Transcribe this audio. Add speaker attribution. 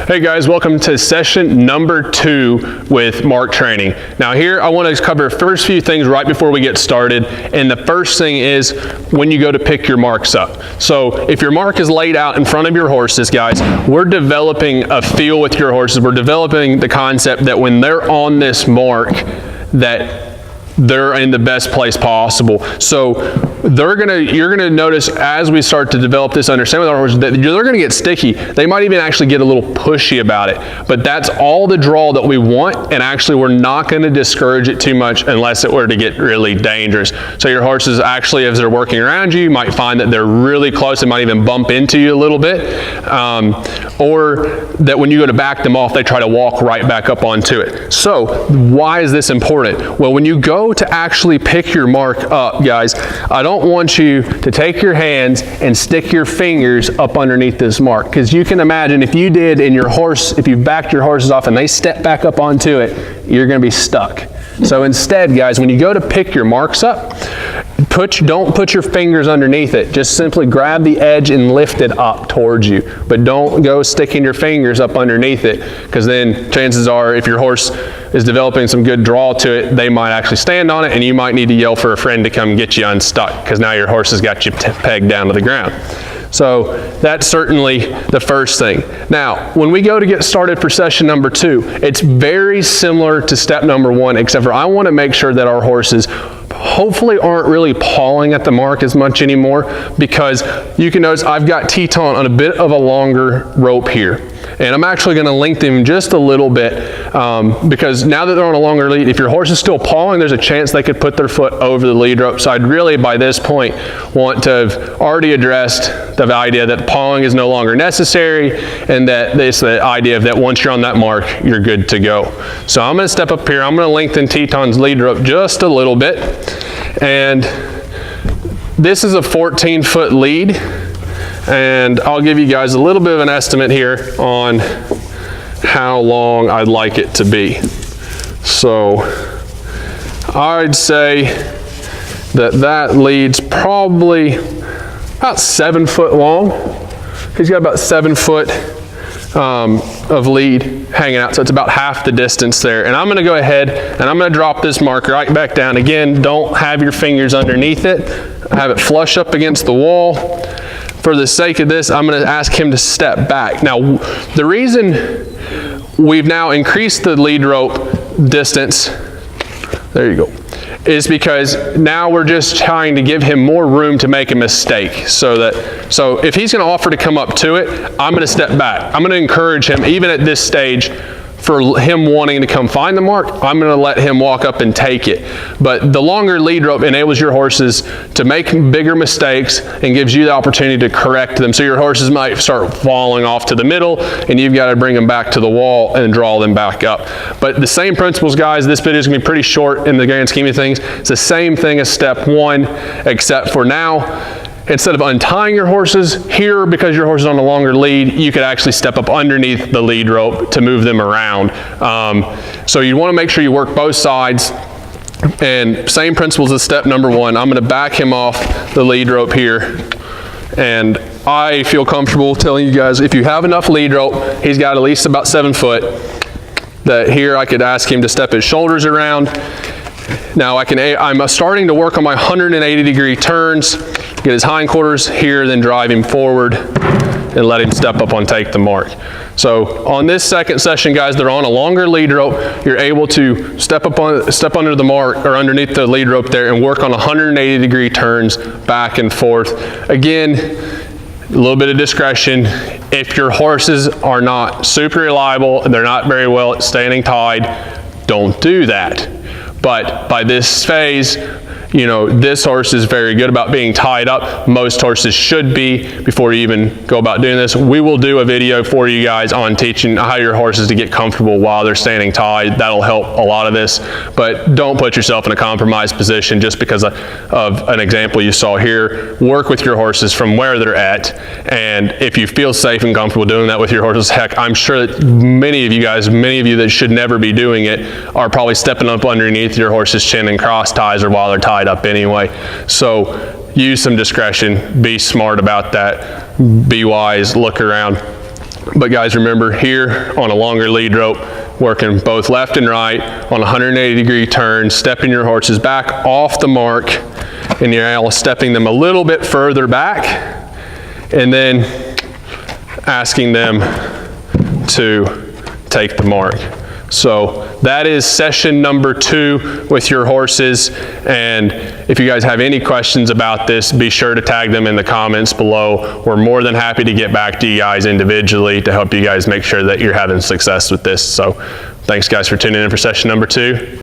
Speaker 1: Hey guys, welcome to session number 2 with Mark Training. Now here I want to cover the first few things right before we get started, and the first thing is when you go to pick your marks up. So if your mark is laid out in front of your horses, guys, we're developing a feel with your horses. We're developing the concept that when they're on this mark, that they're in the best place possible. So you're gonna notice as we start to develop this understanding with our horses that they're gonna get sticky. They might even actually get a little pushy about it, but that's all the draw that we want, and actually we're not gonna discourage it too much unless it were to get really dangerous. So your horses actually, as they're working around you, might find that they're really close. They might even bump into you a little bit, or that when you go to back them off, they try to walk right back up onto it. So why is this important? Well, when you go to actually pick your mark up, guys, I don't want you to take your hands and stick your fingers up underneath this mark, because you can imagine if you did and if you backed your horses off and they step back up onto it, you're going to be stuck. So instead, guys, when you go to pick your marks up, don't put your fingers underneath it. Just simply grab the edge and lift it up towards you. But don't go sticking your fingers up underneath it, because then chances are if your horse is developing some good draw to it, they might actually stand on it, and you might need to yell for a friend to come get you unstuck, because now your horse has got you pegged down to the ground. So that's certainly the first thing. Now, when we go to get started for session number 2, it's very similar to step number 1, except for I want to make sure that our horses hopefully aren't really pawing at the mark as much anymore, because you can notice I've got Teton on a bit of a longer rope here. And I'm actually going to lengthen them just a little bit, because now that they're on a longer lead, if your horse is still pawing, there's a chance they could put their foot over the lead rope. So I'd really, by this point, want to have already addressed the idea that pawing is no longer necessary, and that the idea of that once you're on that mark, you're good to go. So I'm going to step up here. I'm going to lengthen Teton's lead rope just a little bit. And this is a 14-foot lead. And I'll give you guys a little bit of an estimate here on how long I'd like it to be. So I'd say that lead's probably about 7 foot long. He's got about 7 foot of lead hanging out, so it's about half the distance there. And I'm going to go ahead and I'm going to drop this marker right back down. Again, don't have your fingers underneath it. Have it flush up against the wall. For the sake of this, I'm going to ask him to step back. Now, the reason we've now increased the lead rope distance, there you go, is because now we're just trying to give him more room to make a mistake. So if he's going to offer to come up to it, I'm going to step back. I'm going to encourage him, even at this stage, for him wanting to come find the mark, I'm going to let him walk up and take it. But the longer lead rope enables your horses to make bigger mistakes and gives you the opportunity to correct them. So your horses might start falling off to the middle, and you've got to bring them back to the wall and draw them back up. But the same principles, guys. This video is going to be pretty short in the grand scheme of things. It's the same thing as step 1, except for now, instead of untying your horses here, because your horse is on a longer lead, you could actually step up underneath the lead rope to move them around. So you want to make sure you work both sides. And same principles as step number 1. I'm going to back him off the lead rope here. And I feel comfortable telling you guys, if you have enough lead rope, he's got at least about 7 foot, that here I could ask him to step his shoulders around. Now I'm starting to work on my 180-degree turns, get his hindquarters here, then drive him forward and let him step up and take the mark. So on this second session, guys, they're on a longer lead rope. You're able to step under the mark or underneath the lead rope there and work on 180-degree turns back and forth. Again, a little bit of discretion. If your horses are not super reliable and they're not very well at standing tied, don't do that. But by this phase, you know, this horse is very good about being tied up. Most horses should be before you even go about doing this. We will do a video for you guys on teaching how your horses to get comfortable while they're standing tied. That'll help a lot of this. But don't put yourself in a compromised position just because of an example you saw here. Work with your horses from where they're at. And if you feel safe and comfortable doing that with your horses, heck, I'm sure that many of you that should never be doing it are probably stepping up underneath your horse's chin and cross ties or while they're tied up anyway. So use some discretion, be smart about that, be wise, look around. But guys, remember here on a longer lead rope, working both left and right on a 180-degree turn, stepping your horses back off the mark, and you're now stepping them a little bit further back, and then asking them to take the mark. So that is session number 2 with your horses. And if you guys have any questions about this, be sure to tag them in the comments below. We're more than happy to get back to you guys individually to help you guys make sure that you're having success with this. So thanks guys for tuning in for session number 2.